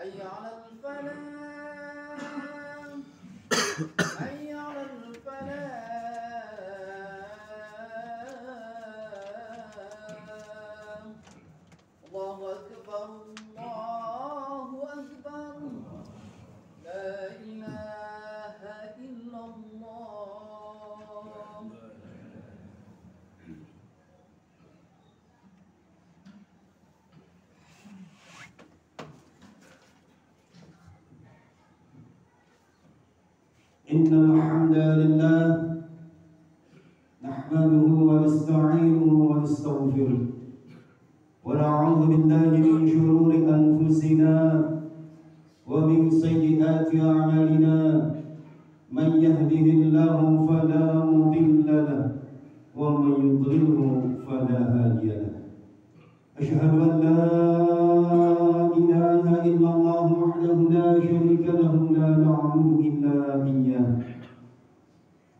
حي على الفلاح حي على الفلاح الله أكبر الله أكبر لا إله إلا الله إن الحمد لله نحمده ونستعينه ونستغفره ونعوذ بالله من شرور أنفسنا ومن سيئات أعمالنا من يهده الله فلا مضل له ومن يضلله فلا هادي له أشهد أن لا إله إلا الله وحده لا شريك له لا نعبد إلا إياه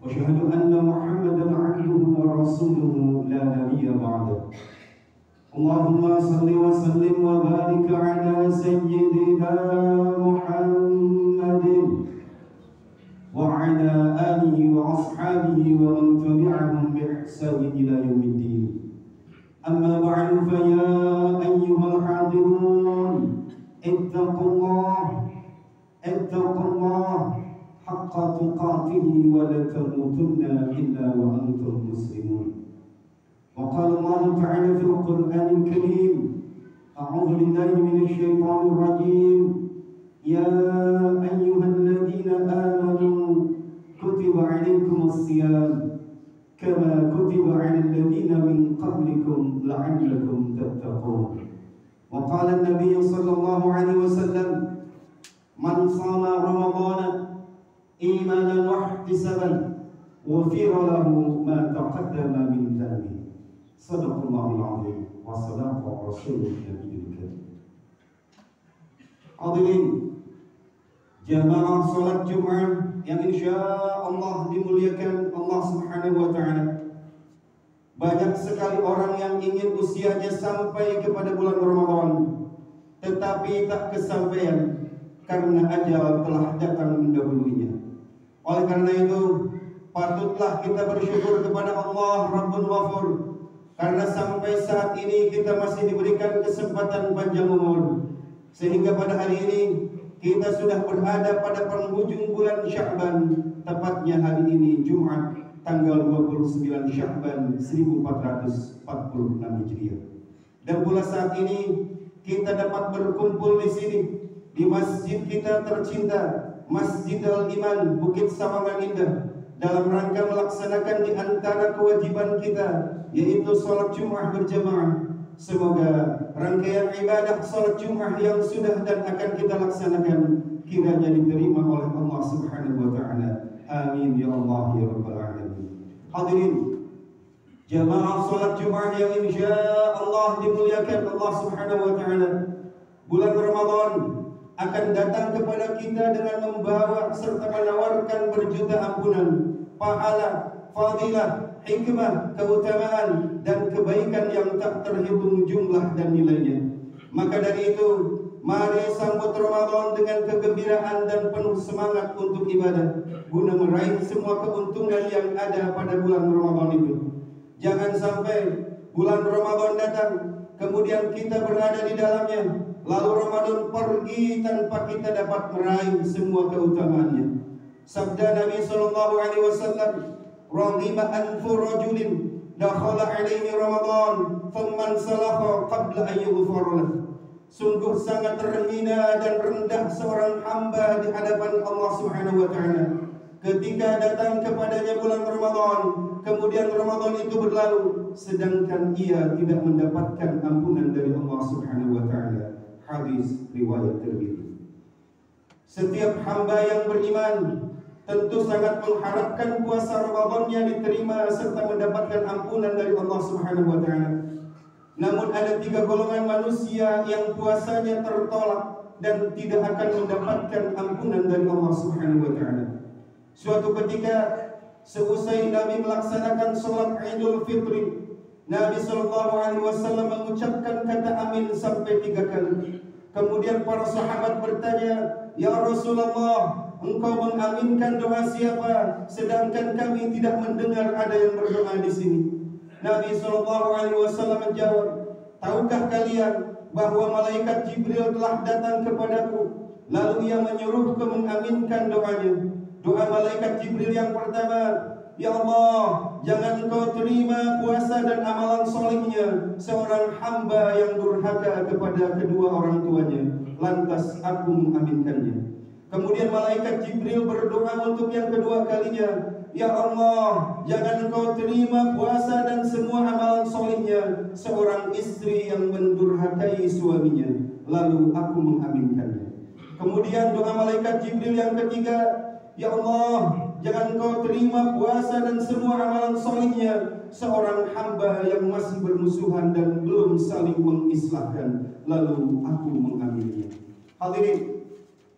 وأشهد أن محمدا عبده ورسوله لا نبي بعده اللهم صل وسلم وبارك على سيدنا محمد وعلى آله وأصحابه ومن تبعهم بإحسان إلى يوم الدين أما بعد فيا أيها الحاضرون اتقوا الله حق تقاته ولا تموتن إلا وأنتم مسلمون وقال الله تعالى في القرآن الكريم أعوذ بالله من الشيطان الرجيم يا أيها الذين آمنوا كتب عليكم الصيام كما كتب على الذين من قبلكم لعلكم تتقون وقال النبي صلى الله عليه وسلم من صام رمضان إيمانا واحتسابا غفر له ما تقدم من ذنبه صدق الله العظيم وصدق رسوله النبي الكريم. Hadirin jamaah salat Jumat yang insya Allah dimuliakan Allah Subhanahu wa Ta'ala. Banyak sekali orang yang ingin usianya sampai kepada bulan Ramadan, tetapi tak kesampaian karena ajal telah datang mendahulunya. Oleh karena itu, patutlah kita bersyukur kepada Allah Rabbul Ghafur, karena sampai saat ini kita masih diberikan kesempatan panjang umur, sehingga pada hari ini kita sudah berada pada penghujung bulan Sya'ban, tepatnya hari ini Jumat tanggal 29 Sya'ban 1446 Hijriah. Dan pula saat ini kita dapat berkumpul di sini di masjid kita tercinta, Masjidil Iman Bukit Sawangan Indah, dalam rangka melaksanakan di antara kewajiban kita, yaitu sholat Jumat berjamaah. Semoga rangkaian ibadah salat Jumat yang sudah dan akan kita laksanakan kiranya diterima oleh Allah Subhanahu wa Ta'ala. Amin ya Allah ya Rabbal Alamin. Hadirin jamaah salat Jumat yang insya Allah dimuliakan Allah Subhanahu wa Ta'ala, bulan Ramadan akan datang kepada kita dengan membawa serta menawarkan berjuta ampunan, pahala, fadilah, hikmah, keutamaan dan kebaikan yang tak terhitung jumlah dan nilainya. Maka dari itu, mari sambut Ramadan dengan kegembiraan dan penuh semangat untuk ibadah, guna meraih semua keuntungan yang ada pada bulan Ramadan itu. Jangan sampai bulan Ramadan datang, kemudian kita berada di dalamnya, lalu Ramadan pergi tanpa kita dapat meraih semua keutamaannya. Sabda Nabi sallallahu alaihi wasallam, "Raghima anfu rajulin dakhala alaihi Ramadan thumma salakha qabla an yughfar lahu." Sungguh sangat terhina dan rendah seorang hamba di hadapan Allah Subhanahu wa Ta'ala ketika datang kepadanya bulan Ramadan, kemudian Ramadan itu berlalu sedangkan ia tidak mendapatkan ampunan dari Allah Subhanahu wa Ta'ala. Hadis riwayat Tirmidzi. Setiap hamba yang beriman tentu sangat mengharapkan puasa Ramadannya diterima serta mendapatkan ampunan dari Allah Subhanahu wa Ta'ala. Namun ada 3 golongan manusia yang puasanya tertolak dan tidak akan mendapatkan ampunan dari Allah Subhanahu wa Ta'ala. Suatu ketika seusai Nabi melaksanakan sholat Idul Fitri, Nabi sallallahu alaihi wasallam mengucapkan kata amin sampai 3 kali. Kemudian para sahabat bertanya, "Ya Rasulullah, engkau mengaminkan doa siapa? Sedangkan kami tidak mendengar ada yang berdoa di sini." Nabi SAW menjawab, "Tahukah kalian bahwa malaikat Jibril telah datang kepadaku, lalu ia menyuruhku mengaminkan doanya." Doa malaikat Jibril yang pertama, "Ya Allah, jangan engkau terima puasa dan amalan solehnya seorang hamba yang durhaka kepada kedua orang tuanya." Lantas aku mengaminkannya. Kemudian malaikat Jibril berdoa untuk yang kedua kalinya, "Ya Allah, jangan engkau terima puasa dan semua amalan solehnya seorang istri yang mendurhakai suaminya." Lalu aku mengaminkannya. Kemudian doa malaikat Jibril yang ketiga, "Ya Allah, jangan engkau terima puasa dan semua amalan solehnya seorang hamba yang masih bermusuhan dan belum saling mengislahkan." Lalu aku mengaminnya. Hadirin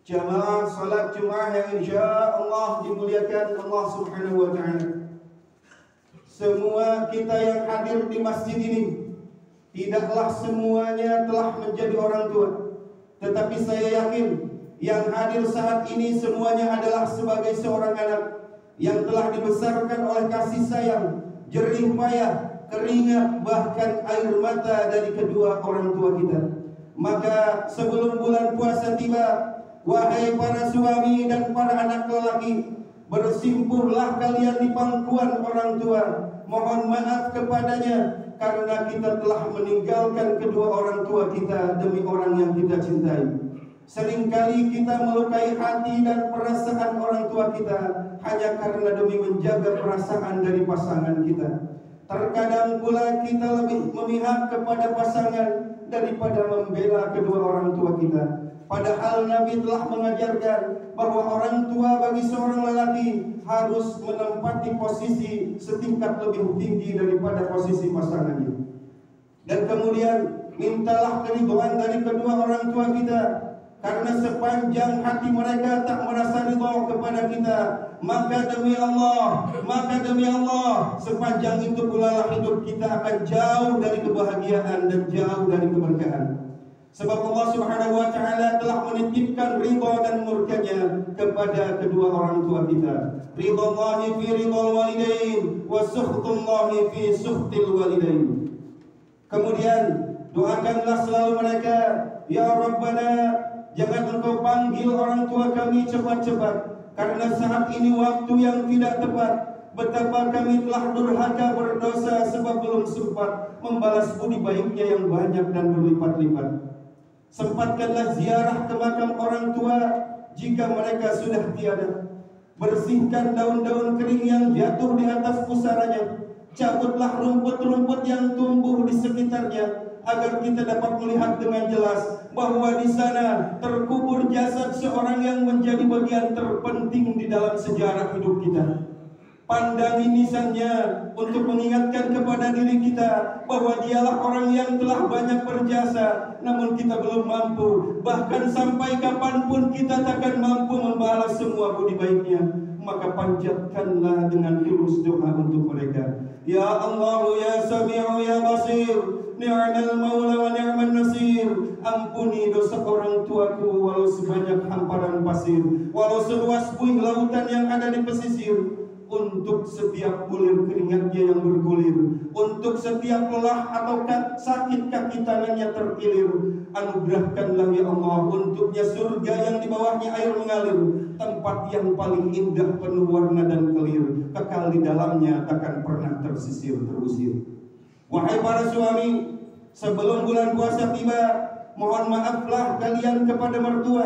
jamaah salat Jumat yang insya Allah dimuliakan Allah Subhanahu wa ta'ala. Semua kita yang hadir di masjid ini tidaklah semuanya telah menjadi orang tua, tetapi saya yakin yang hadir saat ini semuanya adalah sebagai seorang anak yang telah dibesarkan oleh kasih sayang, jerih payah, keringat, bahkan air mata dari kedua orang tua kita. Maka sebelum bulan puasa tiba, wahai para suami dan para anak lelaki, bersimpuhlah kalian di pangkuan orang tua. Mohon maaf kepadanya karena kita telah meninggalkan kedua orang tua kita demi orang yang kita cintai. Seringkali kita melukai hati dan perasaan orang tua kita hanya karena demi menjaga perasaan dari pasangan kita. Terkadang pula kita lebih memihak kepada pasangan daripada membela kedua orang tua kita. Padahal Nabi telah mengajarkan bahwa orang tua bagi seorang lelaki harus menempati posisi setingkat lebih tinggi daripada posisi pasangannya. Dan kemudian mintalah keridhaan dari kedua orang tua kita, karena sepanjang hati mereka tak merasa ridha kepada kita, maka demi Allah, sepanjang itu pula lah hidup kita akan jauh dari kebahagiaan dan jauh dari keberkahan. Sebab Allah Subhanahu wa ta'ala telah menitipkan ridha dan murkanya kepada kedua orang tua kita. Ridhallahi fi ridhal walidain wa sukhtullahi fi sukhtil walidain. Kemudian doakanlah selalu mereka, "Ya Rabbana, jangan engkau panggil orang tua kami cepat-cepat, karena saat ini waktu yang tidak tepat. Betapa kami telah durhaka berdosa sebab belum sempat membalas budi baiknya yang banyak dan berlipat-lipat. Sempatkanlah ziarah ke makam orang tua jika mereka sudah tiada. Bersihkan daun-daun kering yang jatuh di atas pusaranya. Cabutlah rumput-rumput yang tumbuh di sekitarnya, agar kita dapat melihat dengan jelas bahwa di sana terkubur jasad seorang yang menjadi bagian terpenting di dalam sejarah hidup kita. Pandangi nisannya untuk mengingatkan kepada diri kita bahwa dialah orang yang telah banyak berjasa, namun kita belum mampu. Bahkan sampai kapanpun kita takkan mampu membalas semua budi baiknya. Maka panjatkanlah dengan tulus doa untuk mereka. Ya Allah, ya Sami'u, ya Basir, ni'mal maula wa ni'man nasir. Ampuni dosa orang tuaku walau sebanyak hamparan pasir, walau seluas buih lautan yang ada di pesisir. Untuk setiap bulir keringatnya yang bergulir, untuk setiap lelah atau sakit kaki tangannya terkilir, anugerahkanlah ya Allah untuknya surga yang di bawahnya air mengalir, tempat yang paling indah penuh warna dan kelir, kekal di dalamnya takkan pernah tersisir terusir. Wahai para suami, sebelum bulan puasa tiba, mohon maaflah kalian kepada mertua,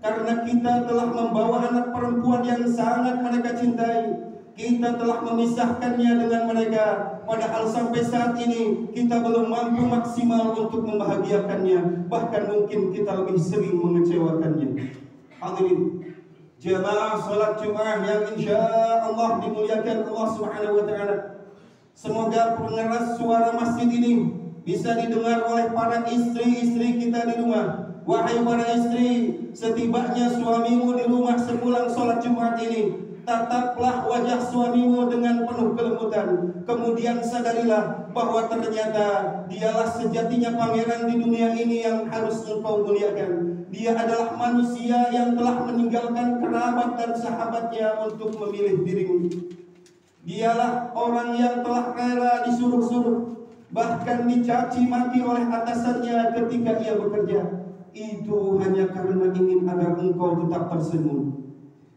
karena kita telah membawa anak perempuan yang sangat mereka cintai. Kita telah memisahkannya dengan mereka, padahal sampai saat ini kita belum mampu maksimal untuk membahagiakannya. Bahkan mungkin kita lebih sering mengecewakannya. Hadirin jamaah salat Jumat yang insya Allah dimuliakan Allah Subhanahu wa ta'ala. Semoga pengeras suara masjid ini bisa didengar oleh para istri-istri kita di rumah. Wahai para istri, setibanya suamimu di rumah sepulang salat Jumat ini, tataplah wajah suamimu dengan penuh kelembutan. Kemudian sadarilah bahwa ternyata dialah sejatinya pangeran di dunia ini yang harus engkau muliakan. Dia adalah manusia yang telah meninggalkan kerabat dan sahabatnya untuk memilih dirimu. Dialah orang yang telah rela disuruh-suruh, bahkan dicaci maki oleh atasannya ketika ia bekerja. Itu hanya karena ingin agar engkau tetap tersenyum.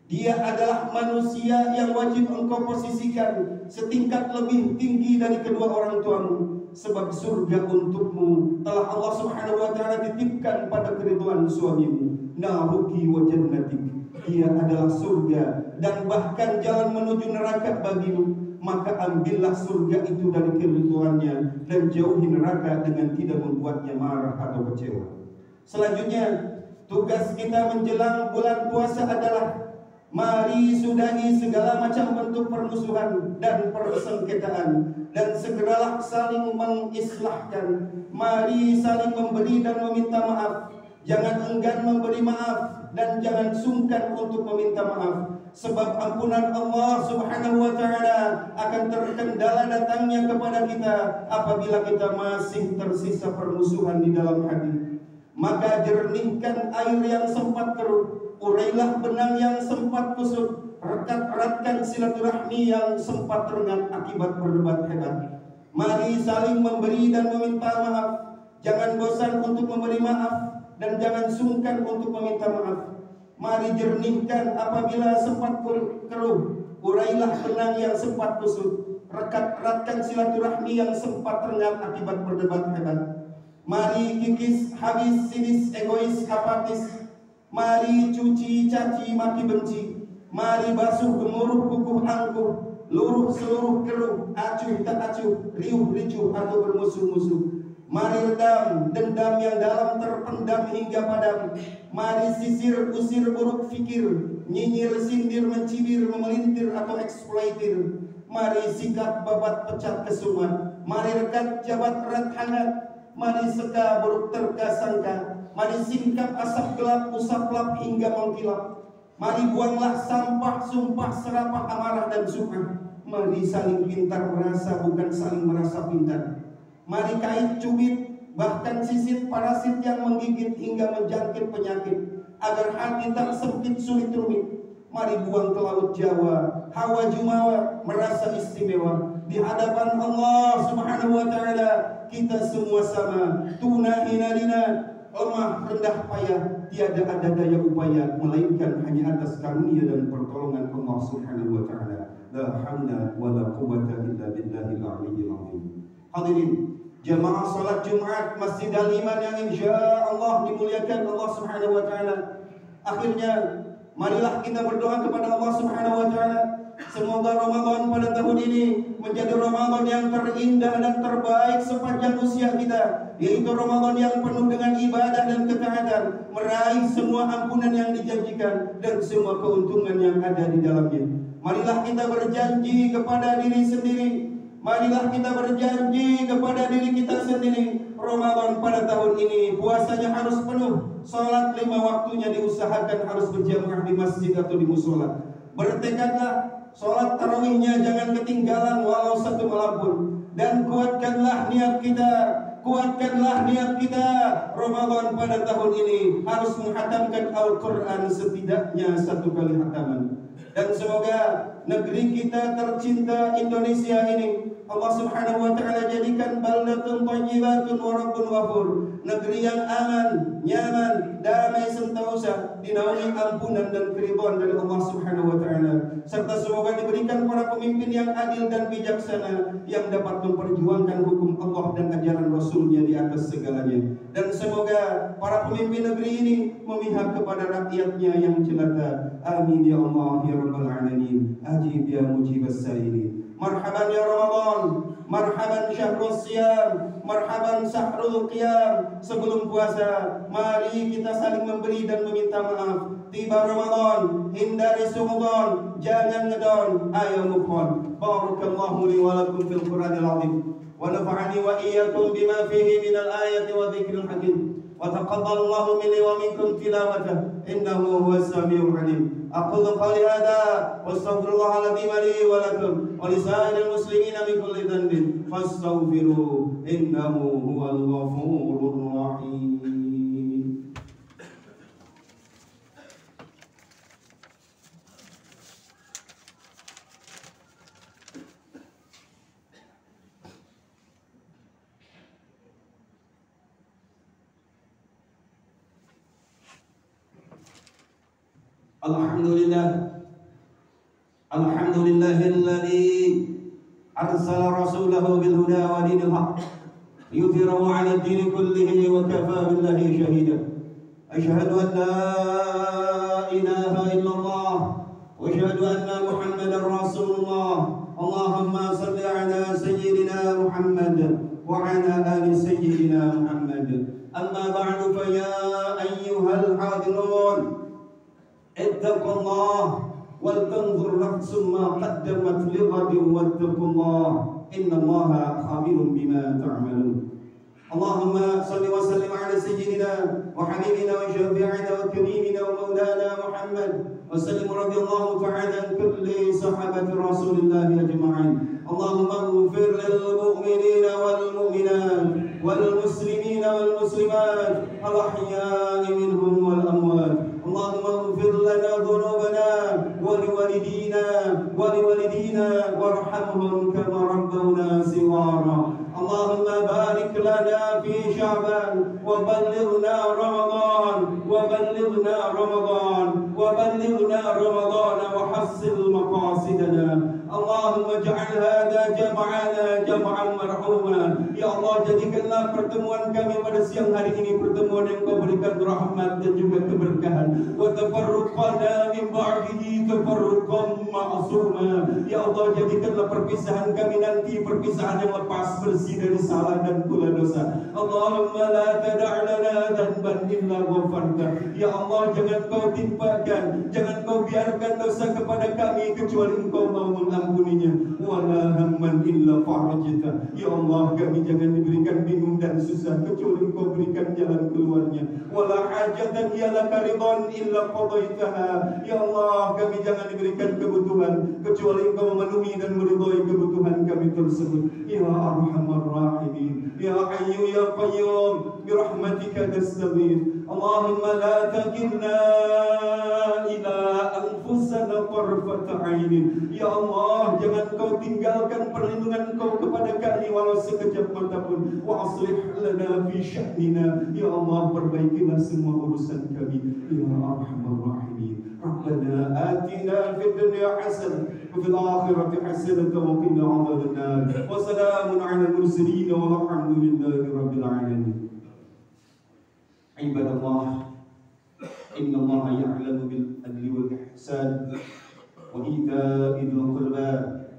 Dia adalah manusia yang wajib engkau posisikan setingkat lebih tinggi dari kedua orang tuamu, sebab surga untukmu telah Allah Subhanahu wa taala titipkan pada keridhaan suamimu. Naruki wa jannatik. Dia adalah surga dan bahkan jalan menuju neraka bagimu. Maka ambillah surga itu dari keridhaannya dan jauhi neraka dengan tidak membuatnya marah atau kecewa. Selanjutnya, tugas kita menjelang bulan puasa adalah mari sudahi segala macam bentuk permusuhan dan persengketaan, dan segeralah saling mengislahkan. Mari saling memberi dan meminta maaf. Jangan enggan memberi maaf dan jangan sungkan untuk meminta maaf, sebab ampunan Allah Subhanahu wa taala akan terkendala datangnya kepada kita apabila kita masih tersisa permusuhan di dalam hati. Maka jernihkan air yang sempat keruh, urailah benang yang sempat kusut, eratkan silaturahmi yang sempat renggang akibat berdebat hebat. Mari saling memberi dan meminta maaf. Jangan bosan untuk memberi maaf dan jangan sungkan untuk meminta maaf. Mari jernihkan apabila sempat keruh, urailah benang yang sempat kusut, eratkan silaturahmi yang sempat renggang akibat berdebat hebat. Mari kikis, habis, sinis, egois, apatis. Mari cuci, caci, maki, benci. Mari basuh, gemuruh, kukuh, angkuh, luruh, seluruh, keruh, acuh, tak acuh, riuh, ricuh, atau bermusuh-musuh. Mari redam dendam yang dalam terpendam hingga padam. Mari sisir, usir buruk fikir, nyinyir, sindir, mencibir, memelintir, atau eksploitir. Mari sikat, babat, pecat, kesuma. Mari rekat, jabat, erat, hangat. Mari seka, buruk terka, sangka. Mari singkap, asap gelap, usap lap hingga mengkilap. Mari buanglah sampah, sumpah, serapah, amarah dan sum'ah. Mari saling pintar merasa, bukan saling merasa pintar. Mari kait, cubit, bahkan sisit, parasit yang menggigit hingga menjangkit penyakit, agar hati tak sempit, sulit, rumit. Mari buang ke laut Jawa, hawa jumawa, merasa istimewa. Di hadapan Allah Subhanahu wa taala kita semua sama, tuna hina dina, lemah, rendah payah, tiada ada daya upaya melainkan hanya atas karunia dan pertolongan Allah Subhanahu wa taala. La haula wala quwwata illa billahil aliyyil azim. Hadirin jamaah salat Jumat Masjid Al-Iman yang insyaallah dimuliakan Allah Subhanahu wa taala. Akhirnya marilah kita berdoa kepada Allah Subhanahu wa taala. Semoga Ramadan pada tahun ini menjadi Ramadan yang terindah dan terbaik sepanjang usia kita, yaitu Ramadan yang penuh dengan ibadah dan ketaatan, meraih semua ampunan yang dijanjikan dan semua keuntungan yang ada di dalamnya. Marilah kita berjanji kepada diri sendiri, marilah kita berjanji kepada diri kita sendiri, Ramadan pada tahun ini puasanya harus penuh, salat 5 waktunya diusahakan harus berjamaah di masjid atau di musola. Bertekadlah salat tarawihnya jangan ketinggalan walau 1 malam pun, dan kuatkanlah niat kita Ramadan pada tahun ini harus menghatamkan Al-Quran setidaknya 1 kali hataman. Dan semoga negeri kita tercinta Indonesia ini Allah Subhanahu wa taala jadikan baldatun thayyibatun wa rabbun ghafur, negeri yang aman, nyaman, damai sentosa, dinaungi ampunan dan keridhaan dari Allah Subhanahu wa taala, serta semoga diberikan para pemimpin yang adil dan bijaksana yang dapat memperjuangkan hukum Allah dan ajaran Rasulnya di atas segalanya. Dan semoga para pemimpin negeri ini memihak kepada rakyatnya yang jelata. Amin ya Allah ya rabbal alamin. Ajib ya mujibas sa'ilin. Marhaban ya Ramadan, marhaban syahrul siyam, marhaban sahrul qiyam. Sebelum puasa, mari kita saling memberi dan meminta maaf. Tiba Ramadan, hindari suudzon, jangan ngedon, ayo move on. Barakallahu li wa lakum fil Qur'anil azim, wa nafa'ani wa iyyakum bima fihi minal ayati wa dzikril hakim. وتقبل الله مني ومنكم تلاوته إنه هو السميع العليم. أقول قولي هذا واستغفر الله العظيم لي ولكم ولسائر المسلمين من كل ذنب فاستغفروه إنه هو الغفور الرحيم. الحمد لله الذي أرسل رسوله بالهدى ودين الحق ليظهره على الدين كله وكفى بالله شهيدا. أشهد أن لا إله إلا الله وأشهد أن محمدا رسول الله. اللهم صل على سيدنا محمد وعلى آل سيدنا محمد. أما بعد فيا أيها الحاضرون اتقوا الله ولتنظر نفس ما قدمت لغد واتقوا الله إن الله خبير بما تعملون. اللهم صل وسلم على سيدنا وحبيبنا وشفيعنا وكريمنا ومولانا محمد وسلم رضي الله تعالى عن كل صحابة رسول الله أجمعين. اللهم اغفر للمؤمنين والمؤمنات والمسلمين والمسلمات الأحياء منهم والأموات. اللهم اغفر لنا ذنوبنا ولوالدينا وارحمهم كما ربونا صغارا. اللهم بارك لنا في شعبان وبلغنا رمضان وحصل مقاصدنا. اللهم اجعل هذا جمعنا جمعا مرحوما. Ya Allah, jadikanlah pertemuan kami pada siang hari ini pertemuan yang Kau berikan rahmat dan juga keberkahan. Wa tafarruqana min ba'dihi tafarruqan ma'suma. Ya Allah, jadikanlah perpisahan kami nanti perpisahan yang lepas bersih dari salah dan pula dosa. Allahumma la tada' lana dhanban illa ghafarta. Ya Allah, jangan Kau timpakan, jangan Kau biarkan dosa kepada kami kecuali Engkau mau mengampuninya. Wala hamman illa farajta. Ya Allah, kami jangan diberikan bingung dan susah kecuali Engkau berikan jalan keluarnya. Wala hajatan yalaka ridwan illa qadaitaha. Ya Allah, kami jangan diberikan kebutuhan kecuali Engkau memenuhi dan meridhai kebutuhan kami tersebut. Ya Arhamar Rahimin, Ya Hayyu Ya Qayyum, bi rahmatika nastaghith. Allahumma la takilna ila anfusana tarfata ainin. Ya Allah, jangan Kau tinggalkan perlindungan Kau kepada kami walau sekejap mata pun. Wa aslih lana fi sya'nina. Ya Allah, perbaikilah semua urusan kami. Ya Arhamar Rahimin. Rabbana atina fid dunya hasanah wa fil akhirati hasanah wa qina adzabannar. Wa salamun 'alal mursalin walhamdulillahi rabbil alamin. Ibadallah, inna Allah ya'lamu bil adli wal ihsan wa ita'i dhil qurba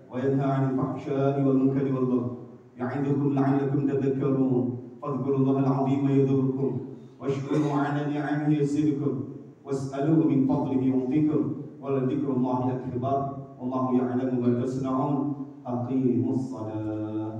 wa yanha 'anil fahsya'i wal munkari wal baghi ya'idukum la'allakum tadhakkarun. Fadhkurullaha al-'azima yadhkurkum washkuru 'ala ni'amihi yazidkum was'aluhu min fadlihi yu'tikum wa la dhikrullahi akbar wallahu ya'lamu ma tasna'un. Aqimus shalah.